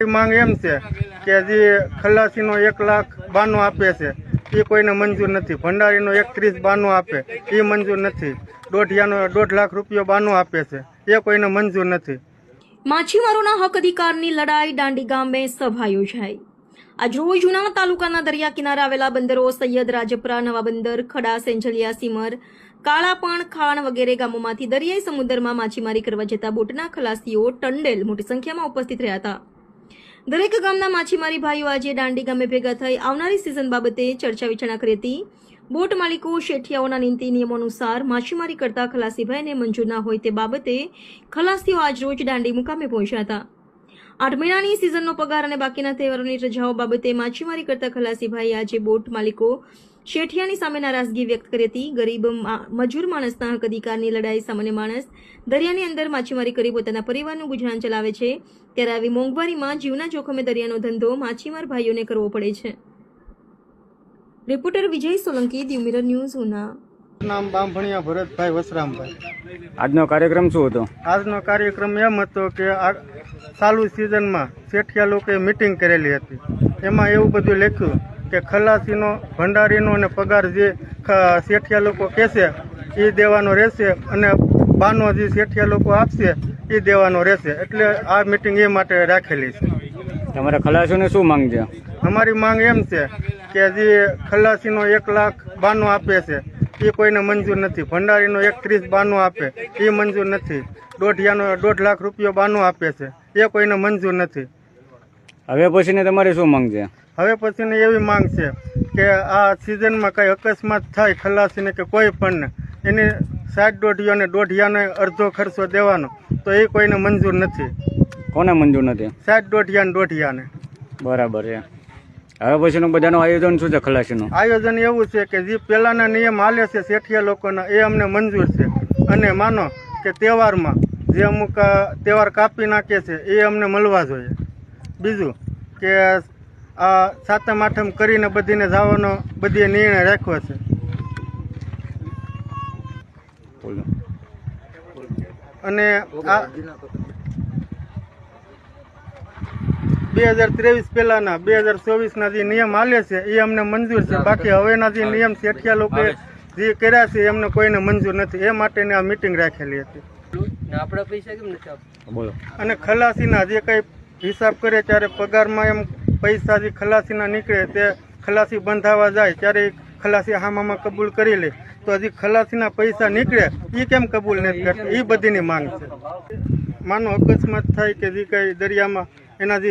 માંગ એમ છે કે જે ખલાસીનો 1,92,000 આપે છે એ કોઈને મંજૂર નથી. ભંડારીનો 31,92,000 આપે એ મંજૂર નથી. દોઢિયાનો 1.5 લાખ રૂપિયો બાનું આપે છે એ કોઈને મંજૂર નથી. માછીમારોના હક અધિકારની લડાઈ દાંડી ગામે સભા યોજાઈ. આજ રોજ જૂના તાલુકાના દરિયા કિનારે આવેલા બંદરો સૈયદ રાજપરા, નવા બંદર, ખડા, સેંજલિયા, સીમર, કાળાપણ, ખાણ વગેરે ગામોમાંથી દરિયાઈ સમુદ્રમાં માછીમારી કરવા જતા બોટના ખલાસીઓ ટંડેલ મોટી સંખ્યામાં ઉપસ્થિત રહ્યા હતા. દરેક ગામના માછીમારી ભાઈઓ આજે દાંડી ગામે ભેગા થઈ આવનારી સિઝન બાબતે ચર્ચા વિચારણા કરી હતી. બોટ માલિકો શેઠિયાઓના નીતિ નિયમો અનુસાર માછીમારી કરતા ખલાસીભાઈને મંજૂર ના હોય તે બાબતે ખલાસીઓ આજ રોજ દાંડી મુકામે પહોંચ્યા હતા. 8 મહિનાની સિઝનનો પગાર અને બાકીના તહેવારોની રજાઓ બાબતે માછીમારી કરતા ખલાસીભાઈ આજે બોટ માલિકો શેઠિયાની સામે નારાજગી વ્યક્ત કરી હતી. ગરીબ મજૂર માણસના હક અધિકારની લડાઈ. સામાન્ય માણસ દરિયાની અંદર માછીમારી કરી પોતાના પરિવારનું ગુજરાન ચલાવે છે, ત્યારે આવી મોંઘવારીમાં જીવના જોખમે દરિયાનો ધંધો માછીમાર ભાઈઓને કરવો પડે છે. રિપોર્ટર વિજય સોલંકી, દીવ મિરર ન્યૂઝ, ઉના. નામ બામભણિયા ભરતભાઈ વસરામભાઈ. આજનો કાર્યક્રમ શું હતો? આજનો કાર્યક્રમ એમ હતો કે ચાલુ સિઝનમાં શેઠિયા લોકોએ મિટિંગ કરેલી હતી. એમાં એવું બધું લખ્યું કે ખલાસીનો, ભંડારીનો અને પગાર જે શેઠિયા લોકો કહેશે એ દેવાનો રહેશે અને બાનો જે શેઠિયા લોકો આપશે એ દેવાનો રહેશે. એટલે આ મિટિંગ એ માટે રાખેલી છે. તમારા ખલાસીઓને શું માંગ છે? અમારી માંગ એમ છે કે જે ખલાસીનો 1,92,000 આપે છે એ કોઈને મંજૂર નથી. ભંડારીનો 31,92,000 આપે એ મંજૂર નથી. દોઢિયાનો 1.5 લાખ રૂપિયો બાનું આપે છે એ કોઈને મંજૂર નથી. હવે પછીને તમારી શું માંગ છે? હવે પછીની એવી માંગ છે કે આ સિઝનમાં કઈ અકસ્માત થાય ખલાસીને કે કોઈ પણ એની 60 દોઢિયો અને દોઢિયાને અડધો ખર્ચો દેવાનો, તો એ કોઈને મંજૂર નથી. કોને મંજૂર નથી? 60 દોઢિયા અને દોઢિયાને. બરાબર છે. હવે પછીનું બધાનું આયોજન શું છે ખલાસીનું? આયોજન એવું છે કે જે પહેલાના નિયમ હાલે છે શેઠિયા લોકોના એ અમને મંજૂર છે. અને માનો કે તહેવારમાં જે અમુક તહેવાર કાપી નાખે છે એ અમને મળવા જોઈએ. બીજું કે આ 7મ 8મ કરીને બધીને જવાનો બધી નિર્ણય રાખ્યો છે. અને આ 2023 પહેલાના 2024ના જે નિયમ હાલે છે એ અમને મંજૂર છે. બાકી હવેના જે નિયમ શેઠિયા લોકો જે કર્યા છે એમને કોઈને મંજૂર નથી. એ માટેની આ મિટિંગ રાખેલી હતી. આપણા પૈસા કેમ નથી આપતા? બોલો. અને ખલાસીના જે કંઈ હિસાબ કરે ત્યારે પગારમાં એમ પૈસા જે ખલાસીના નીકળે તે ખલાસી બંધાવા જાય ત્યારે ખલાસી હામામાં કબૂલ કરી લે, તો હજી ખલાસીના પૈસા નીકળે એ કેમ કબૂલ નથી કરતા? એ બધીની માંગ છે. માનો અકસ્માત થાય કે જે કંઈ દરિયામાં એના જે